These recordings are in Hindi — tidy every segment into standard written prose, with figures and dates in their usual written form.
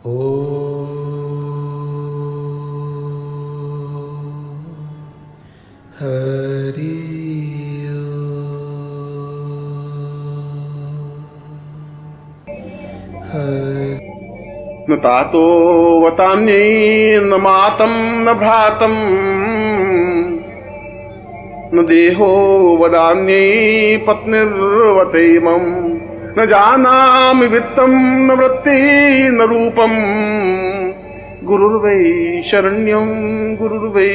हरि न तातो वतान्यै न मातं न भ्रातं न देहो वदान्यै पत्निर्वतैमं न जानामि वित्तं न वृत्ति न रूपं गुरुर्वै शरण्यं गुरुर्वै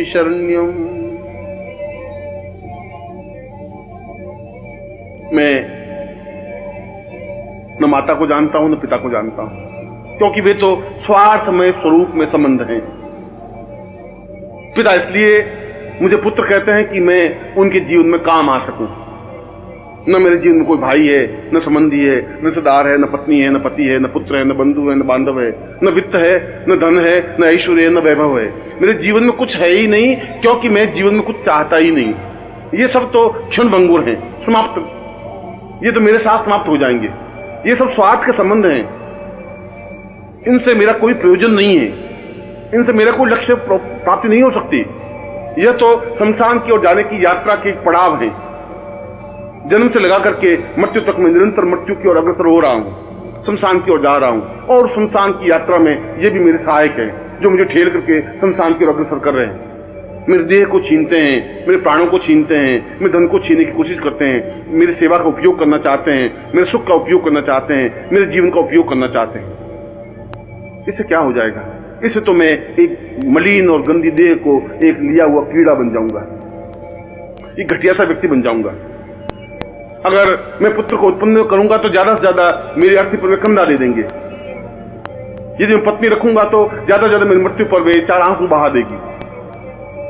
शरण्यं। मैं न माता को जानता हूं न पिता को जानता हूं, क्योंकि वे तो स्वार्थमय स्वरूप में संबंध हैं। पिता इसलिए मुझे पुत्र कहते हैं कि मैं उनके जीवन में काम आ सकूं। न मेरे जीवन में कोई भाई है, न संबंधी है, न रिश्तेदार है, न पत्नी है, न पति है, न पुत्र है, न बंधु है, न बांधव है, न वित्त है, न धन है, न ऐश्वर्य है, न वैभव है। मेरे जीवन में कुछ है ही नहीं, क्योंकि मैं जीवन में कुछ चाहता ही नहीं। ये सब तो क्षणभंगुर हैं, समाप्त। ये तो मेरे साथ समाप्त हो जाएंगे। ये सब स्वार्थ के संबंध हैं, इनसे मेरा कोई प्रयोजन नहीं है, इनसे मेरा कोई लक्ष्य प्राप्ति नहीं हो सकती। यह तो शमशान की ओर जाने की यात्रा के एक पड़ाव है। जन्म से लगा करके मृत्यु तक मैं निरंतर मृत्यु की ओर अग्रसर हो रहा हूं, शमशान की ओर जा रहा हूं, और शमशान की यात्रा में ये भी मेरे सहायक है जो मुझे ठेल करके शमशान की ओर अग्रसर कर रहे हैं। मेरे देह को छीनते हैं, मेरे प्राणों को छीनते हैं, मेरे धन को छीनने की कोशिश करते हैं, मेरी सेवा का उपयोग करना चाहते हैं, मेरे सुख का उपयोग करना चाहते हैं, मेरे जीवन का उपयोग करना चाहते हैं। इससे क्या हो जाएगा? इससे तो मैं एक मलिन और गंदी देह को एक लिया हुआ कीड़ा बन जाऊंगा, एक घटिया सा व्यक्ति बन जाऊंगा। अगर मैं पुत्र को उत्पन्न करूंगा तो ज्यादा से ज्यादा मेरी अर्थी पर वे कंधा दे देंगे। यदि मैं पत्नी रखूंगा तो ज्यादा से ज्यादा मेरी मृत्यु पर वे 4 आंसू बहा देगी।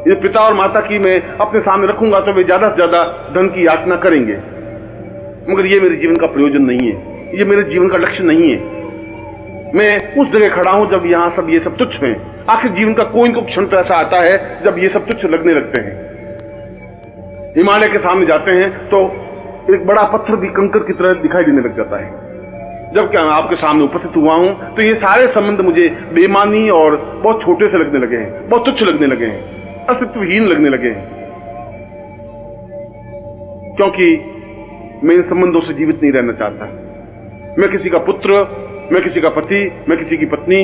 यदि पिता और माता की मैं अपने सामने रखूंगा तो वे ज्यादा से ज्यादा धन की याचना करेंगे। मगर ये मेरे जीवन का प्रयोजन नहीं है, ये मेरे जीवन का लक्ष्य नहीं है। मैं उस जगह खड़ा हूं जब यहां सब ये सब तुच्छ हैं। आखिर जीवन का कोई न कोई क्षण तो ऐसा आता है जब ये सब तुच्छ लगने लगते हैं। हिमालय के सामने जाते हैं तो एक बड़ा पत्थर भी कंकर की तरह दिखाई देने लग जाता है। जब क्या मैं आपके सामने उपस्थित हुआ हूं तो ये सारे संबंध मुझे बेमानी और बहुत छोटे से लगने लगे हैं, बहुत तुच्छ लगने लगे हैं, अस्तित्वहीन लगने लगे हैं, क्योंकि मैं इन संबंधों से जीवित नहीं रहना चाहता। मैं किसी का पुत्र, मैं किसी का पति, मैं किसी की पत्नी,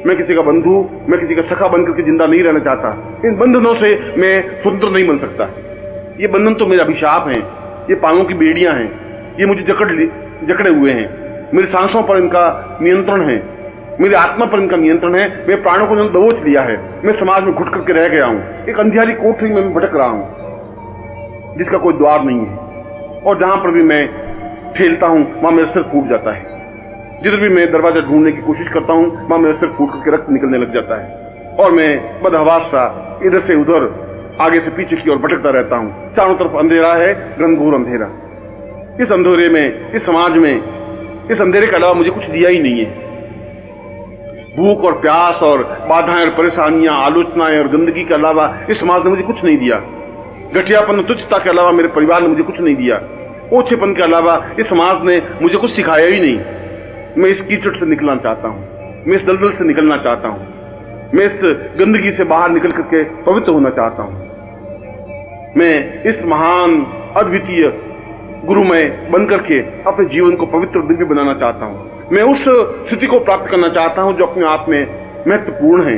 मैं किसी का बंधु, मैं किसी का सखा बनकर के जिंदा नहीं रहना चाहता। इन बंधनों से मैं स्वतंत्र नहीं बन सकता। ये बंधन तो मेरे अभिशाप हैं, ये पांवों की बेड़ियां हैं, ये मुझे जकड़े हुए हैं। मेरी सांसों पर इनका नियंत्रण है, मेरी आत्मा पर इनका नियंत्रण है। मेरे प्राणों को दबोच लिया है। मैं समाज में घुट करके रह गया हूं, एक अंधियारी कोठरी में मैं भटक रहा हूं जिसका कोई द्वार नहीं है, और जहां पर भी मैं ठेलता हूं वहां मेरा सिर फूट जाता है। जिधर भी मैं दरवाजा ढूंढने की कोशिश करता हूं वहां मेरा सिर फूट करके रक्त निकलने लग जाता है, और मैं बदहवास सा इधर से उधर, आगे से पीछे की ओर भटकता रहता हूं। चारों तरफ अंधेरा है, घनघोर अंधेरा। इस अंधेरे में, इस समाज में, इस अंधेरे के अलावा मुझे कुछ दिया ही नहीं है। भूख और प्यास और बाधाएं और परेशानियां, आलोचनाएं और गंदगी के अलावा इस समाज ने मुझे कुछ नहीं दिया। घटियापन और तुच्छता के अलावा मेरे परिवार ने मुझे कुछ नहीं दिया। ओछेपन के अलावा इस समाज ने मुझे कुछ सिखाया ही नहीं। मैं इस कीचड़ से निकलना चाहता हूं, मैं इस दलदल से निकलना चाहता हूं, मैं इस गंदगी से बाहर निकल करके पवित्र होना चाहता हूं। मैं इस महान अद्वितीय गुरुमय बनकर के अपने जीवन को पवित्र दिव्य बनाना चाहता हूं। मैं उस स्थिति को प्राप्त करना चाहता हूं जो अपने आप में महत्वपूर्ण है।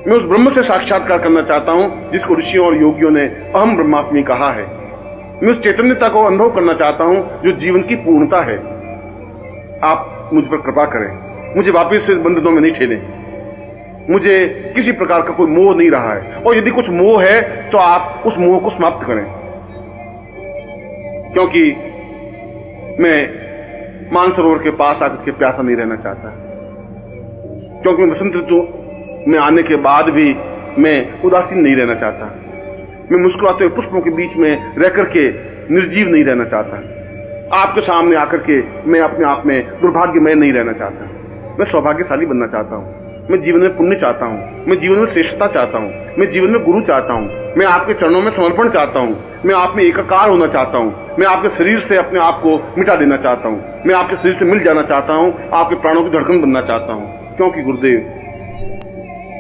मैं उस ब्रह्म से साक्षात्कार करना चाहता हूं जिसको ऋषियों और योगियों ने अहम ब्रह्मास्मि कहा है। मैं उस चैतन्यता को अनुभव करना चाहता हूं जो जीवन की पूर्णता है। आप मुझ पर कृपा करें, मुझे वापस इस बंधनों में नहीं ठेलें। मुझे किसी प्रकार का कोई मोह नहीं रहा है, और यदि कुछ मोह है तो आप उस मोह को समाप्त करें, क्योंकि मैं मानसरोवर के पास आकर के प्यासा नहीं रहना चाहता। क्योंकि मैं बसंत ऋतु में आने के बाद भी मैं उदासीन नहीं रहना चाहता। मैं मुस्कुराते हुए पुष्पों के बीच में रह करके निर्जीव नहीं रहना चाहता। आपके सामने आकर के मैं अपने आप में दुर्भाग्यमय नहीं रहना चाहता। मैं सौभाग्यशाली बनना चाहता हूं। मैं जीवन में पुण्य चाहता हूँ, मैं जीवन में श्रेष्ठता चाहता हूँ, मैं जीवन में गुरु चाहता हूँ, मैं आपके चरणों में समर्पण चाहता हूँ, मैं आप में एकाकार होना चाहता हूँ, मैं आपके शरीर से अपने आप को मिटा देना चाहता हूँ, मैं आपके शरीर से मिल जाना चाहता हूँ, आपके प्राणों की धड़कन बनना चाहता हूँ, क्योंकि गुरुदेव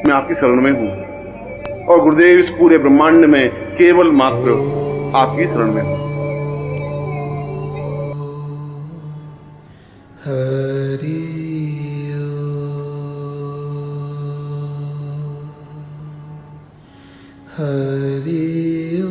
मैं आपकी शरण में हूँ और गुरुदेव इस पूरे ब्रह्मांड में केवल मात्र आपकी शरण में हूँ। हरि हरि